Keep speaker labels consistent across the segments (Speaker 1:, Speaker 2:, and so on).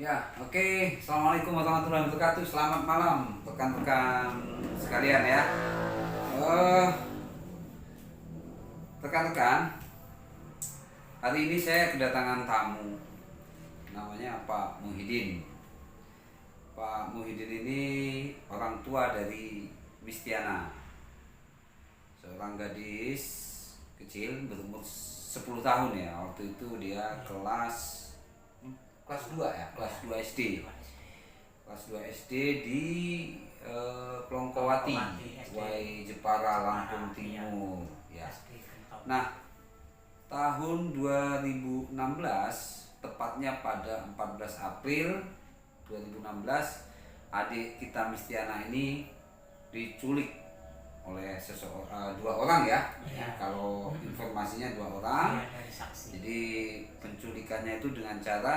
Speaker 1: Ya, oke. Assalamualaikum warahmatullahi wabarakatuh. Selamat malam, rekan-rekan sekalian ya. Eh, Rekan-rekan, hari ini saya kedatangan tamu. Namanya Pak Muhyiddin. Pak Muhyiddin ini orang tua dari Mistiana, seorang gadis kecil berumur 10 tahun ya. Waktu itu dia kelas 2 ya, kelas 2 SD. Kelas 2 SD di Plongkowati, Wai Jepara, Lampung Timur ya. Nah, tahun 2016, tepatnya pada 14 April 2016, adik kita Mistiana ini diculik oleh dua orang ya. Kalau informasinya dua orang. Jadi penculikannya itu dengan cara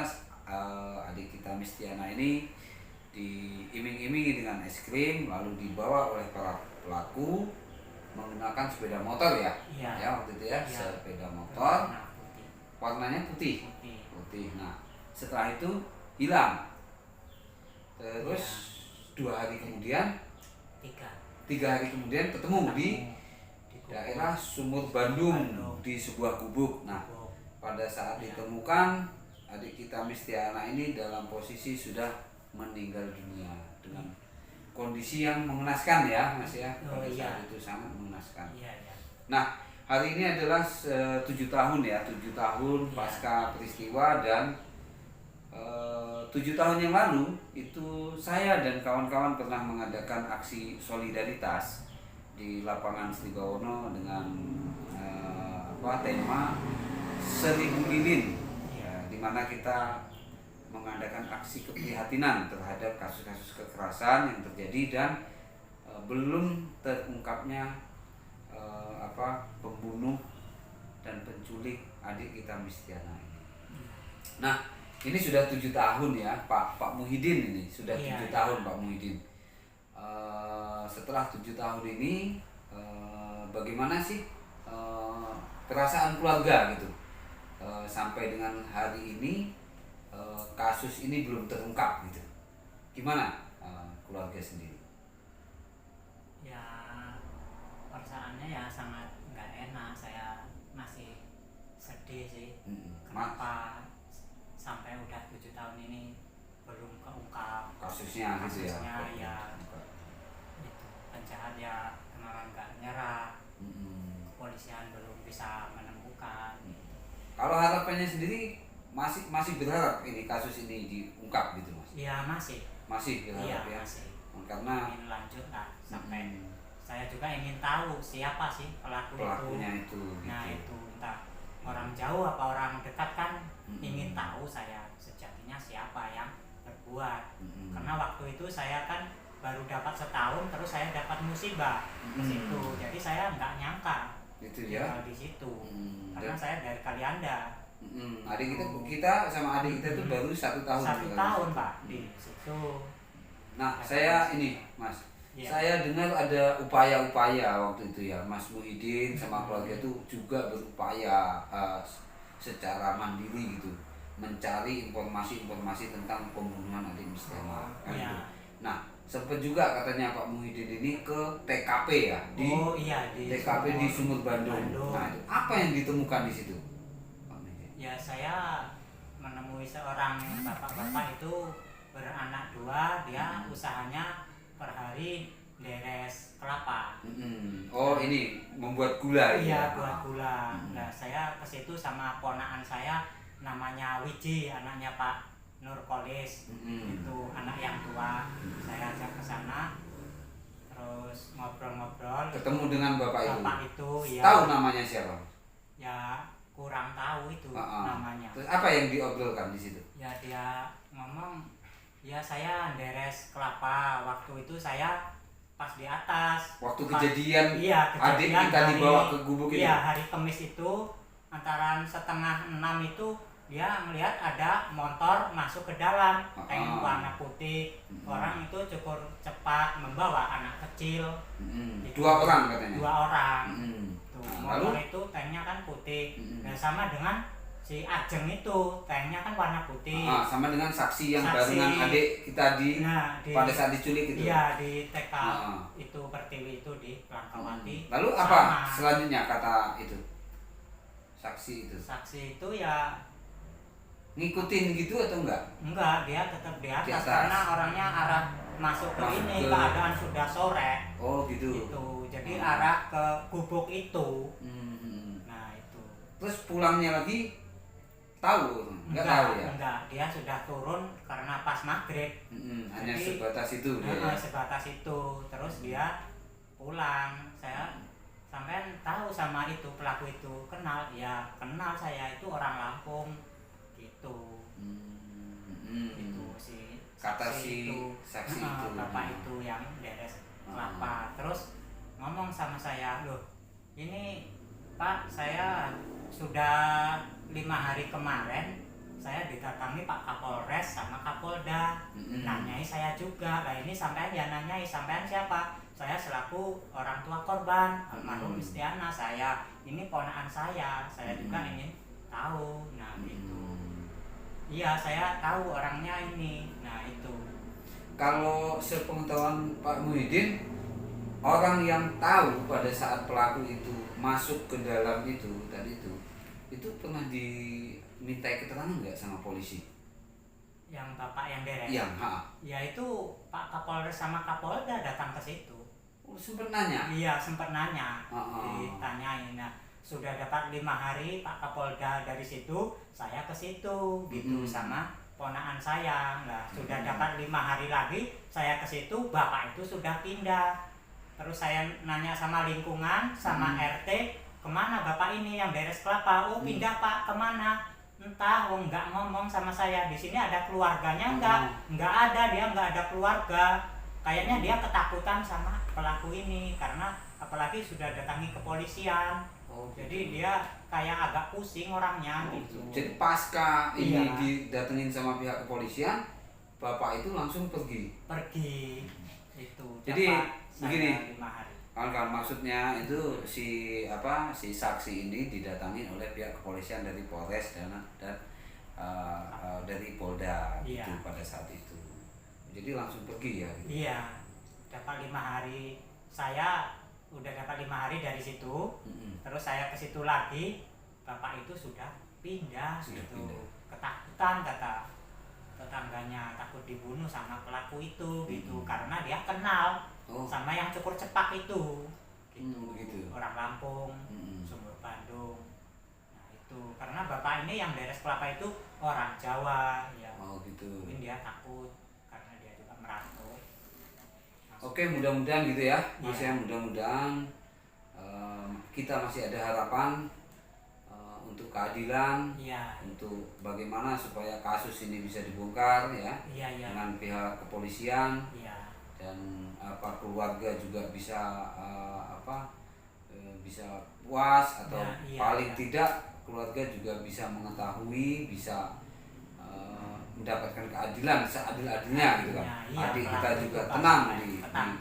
Speaker 1: adik kita Mistiana ini diiming-imingi dengan es krim, lalu dibawa oleh para pelaku menggunakan sepeda motor ya. Waktu itu ya, sepeda motor warnanya putih. Nah, setelah itu hilang. Terus 2 hari kemudian, 3 hari kemudian ketemu di daerah Sumur Bandung di sebuah gubuk. Nah, pada saat ditemukan, adik kita Mistiana ini dalam posisi sudah meninggal dunia dengan kondisi yang mengenaskan ya, Mas ya. Pada saat itu sangat mengenaskan. Nah, hari ini adalah 7 tahun ya, 7 tahun pasca peristiwa, dan 7 tahun yang lalu itu saya dan kawan-kawan pernah mengadakan aksi solidaritas di lapangan Sribawono dengan tema 1000 lilin ya, di mana kita mengadakan aksi keprihatinan terhadap kasus-kasus kekerasan yang terjadi dan belum terungkapnya pembunuh dan penculik adik kita Mistiana ini. Nah, ini sudah 7 tahun ya, Pak Muhyiddin ini sudah 7 tahun Pak Muhyiddin. Setelah 7 tahun ini, bagaimana sih perasaan keluarga gitu? Sampai dengan hari ini kasus ini belum terungkap gitu. Gimana keluarga sendiri?
Speaker 2: Ya, perasaannya ya sangat nggak enak. Saya masih sedih sih. Kenapa sampai udah 7 tahun ini belum keungkap
Speaker 1: kasusnya gitu ya.
Speaker 2: Ya itu penjahat ya kemarin nggak nyerah. Kepolisian belum bisa menemukan.
Speaker 1: Kalau harapannya sendiri masih berharap ini kasus ini diungkap gitu, Mas?
Speaker 2: Iya,
Speaker 1: masih berharap ya.
Speaker 2: Masih.
Speaker 1: Karena
Speaker 2: ingin lanjut lah sampai saya juga ingin tahu siapa sih
Speaker 1: pelakunya itu gitu.
Speaker 2: Nah, itu entah orang jauh apa orang dekat kan ingin tahu saya sejatinya siapa yang berbuat. Karena waktu itu saya kan baru dapat setahun, terus saya dapat musibah ke situ. Jadi saya nggak nyangka
Speaker 1: gitu ya
Speaker 2: di situ. Karena saya dari Kalianda.
Speaker 1: Adik kita sama adik kita tuh baru 1 tahun.
Speaker 2: 1 tahun Pak di situ.
Speaker 1: Nah, saya ini Mas, saya dengar ada upaya-upaya waktu itu ya, Mas Muhyiddin sama keluarga itu juga berupaya secara mandiri gitu, mencari informasi-informasi tentang pembunuhan adik Mistiana. Gitu. Nah, sempat juga katanya Pak Muhyiddin ini ke TKP ya, di TKP di Sumur Bandung. Nah, itu apa yang ditemukan di situ?
Speaker 2: Ya, saya menemui seorang bapak-bapak itu beranak 2, dia usahanya per hari deres kelapa.
Speaker 1: Oh, ini membuat gula
Speaker 2: ya? Buat gula. Nah, saya ke situ sama ponakan saya namanya Wiji, anaknya Pak Nurkolis. Itu anak yang tua. Saya ajak ke sana, terus ngobrol-ngobrol.
Speaker 1: Ketemu dengan bapak
Speaker 2: itu ya.
Speaker 1: Tahu namanya siapa?
Speaker 2: Ya, kurang tahu itu namanya.
Speaker 1: Terus apa yang diobrolkan di situ?
Speaker 2: Ya, dia ngomong, ya saya deres kelapa. Waktu itu saya pas di atas.
Speaker 1: Waktu kejadian, adik
Speaker 2: kejadian
Speaker 1: kita dibawa ke gubuk ini?
Speaker 2: Iya, hari Kamis itu antara 5:30 itu dia melihat ada motor masuk ke dalam, tank warna putih. Orang itu cukup cepat membawa anak kecil.
Speaker 1: 2 orang katanya?
Speaker 2: 2 orang.
Speaker 1: Lalu
Speaker 2: motor itu tanknya kan putih. Dan sama dengan si Ajeng itu tanknya kan warna putih.
Speaker 1: Sama dengan saksi yang barengan adik kita pada saat diculik itu.
Speaker 2: Iya, di TK itu Pertiwi itu di Langkawati.
Speaker 1: Lalu apa selanjutnya kata itu? Saksi itu.
Speaker 2: Saksi itu ya
Speaker 1: ngikutin gitu atau enggak?
Speaker 2: Enggak, dia tetap di atas karena orangnya arah masuk ke ini keadaan sudah sore.
Speaker 1: Oh gitu.
Speaker 2: Gitu. Jadi arah ke gubuk itu. Nah, itu.
Speaker 1: Terus pulangnya lagi tahu? Enggak tahu ya?
Speaker 2: Enggak, dia sudah turun karena pas maghrib.
Speaker 1: Hanya sebatas itu dia.
Speaker 2: Sebatas itu. Terus dia pulang. Saya sampai tahu sama itu pelaku itu, kenal saya itu orang Lampung gitu. Itu si
Speaker 1: kata si saksi itu
Speaker 2: bapak itu yang beres kelapa. Terus ngomong sama saya, loh ini Pak, saya sudah 5 hari kemarin saya didatangi Pak Kapolres sama Kapolda, nanyai saya juga. Lah ini sampean ya nanyai, sampean siapa? Saya selaku orang tua korban almarhum Istiana, saya ini ponakan saya juga ingin tahu. Nah gitu. Iya, saya tahu orangnya ini. Nah itu.
Speaker 1: Kalau sepengetahuan Pak Muhyiddin, orang yang tahu pada saat pelaku itu masuk ke dalam itu tadi itu pernah dimintai keterangan nggak sama polisi?
Speaker 2: Yang bapak yang beres?
Speaker 1: Yang,
Speaker 2: ya itu Pak Kapolres sama Kapolda datang ke situ.
Speaker 1: Oh, sempat nanya?
Speaker 2: Iya, sempat nanya. Ditanyain. Nah, sudah dapat 5 hari Pak Kapolda dari situ, saya ke situ gitu sama ponakan saya. Nah, sudah dapat 5 hari lagi saya ke situ, bapak itu sudah pindah. Terus saya nanya sama lingkungan, sama RT, kemana bapak ini yang beres kelapa? Oh, pindah Pak, kemana? Entah, nggak ngomong sama saya. Di sini ada keluarganya nggak ada, dia nggak ada keluarga. Kayaknya dia ketakutan sama pelaku ini karena apalagi sudah datangi kepolisian. Jadi dia kayak agak pusing orangnya gitu.
Speaker 1: Jadi pasca ini didatengin sama pihak kepolisian, bapak itu langsung pergi.
Speaker 2: Itu.
Speaker 1: Jadi begini,
Speaker 2: 5 hari.
Speaker 1: Kan maksudnya itu si saksi ini didatangi oleh pihak kepolisian dari Polres dan dari Polda gitu pada saat itu. Jadi langsung pergi ya? Gitu.
Speaker 2: Iya, dapat 5 hari. Saya udah dapat 5 hari dari situ. Terus saya ke situ lagi, bapak itu sudah pindah gitu. Ketakutan kata tetangganya, takut dibunuh sama pelaku itu gitu karena dia kenal sama yang cukur cepak itu gitu. Orang Lampung, Sumur Bandung. Nah itu karena bapak ini yang beres kelapa itu orang Jawa ya.
Speaker 1: Gitu.
Speaker 2: Mungkin dia takut karena dia juga merantau.
Speaker 1: Oke, mudah-mudahan gitu ya Mas ya, mudah-mudahan kita masih ada harapan untuk keadilan, untuk bagaimana supaya kasus ini bisa dibongkar ya, dengan pihak kepolisian dan keluarga juga bisa bisa puas atau paling tidak keluarga juga bisa mengetahui, bisa mendapatkan keadilan seadil-adilnya gitu kan. Adik kita juga tenang di sana.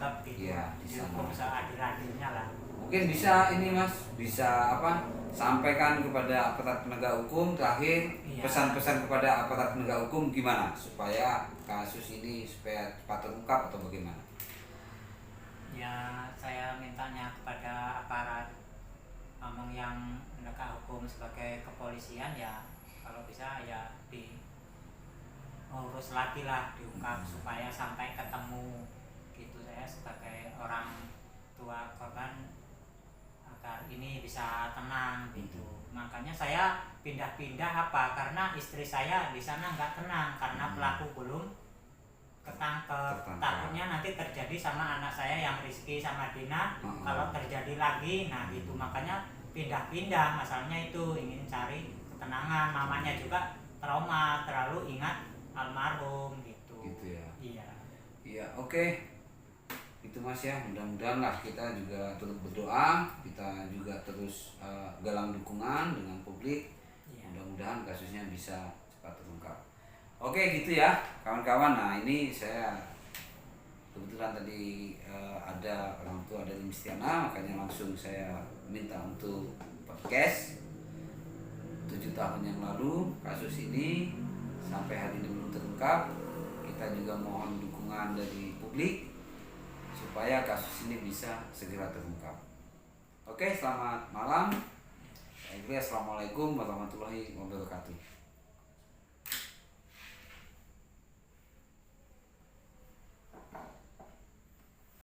Speaker 2: Seadil-adilnya lah.
Speaker 1: Mungkin bisa ini Mas, bisa sampaikan kepada aparat penegak hukum terakhir, pesan-pesan kepada aparat penegak hukum gimana supaya kasus ini supaya cepat terungkap atau bagaimana?
Speaker 2: Ya, saya mintanya kepada aparat yang penegak hukum sebagai kepolisian ya kalau bisa ya urus lagi lah, diungkap supaya sampai ketemu gitu. Saya sebagai orang tua korban agar ini bisa tenang gitu. Makanya saya pindah-pindah karena istri saya di sana nggak tenang karena pelaku belum ketangkep. Takutnya nanti terjadi sama anak saya yang Rizky sama Dina. Kalau terjadi lagi, nah gitu. Makanya pindah-pindah, masalahnya itu ingin cari ketenangan. Mamanya juga trauma, terlalu ingat almarhum gitu.
Speaker 1: Gitu ya.
Speaker 2: Iya,
Speaker 1: oke. Itu Mas ya, mudah-mudahan lah kita juga terus berdoa, kita juga terus galang dukungan dengan publik. Mudah-mudahan kasusnya bisa cepat terungkap. Oke gitu ya kawan-kawan. Nah ini saya kebetulan tadi ada orang tua dari Istiana, makanya langsung saya minta untuk podcast 7 tahun yang lalu kasus ini sampai hari ini belum terungkap. Kita juga mohon dukungan dari publik supaya kasus ini bisa segera terungkap. Oke, selamat malam. Assalamualaikum warahmatullahi wabarakatuh.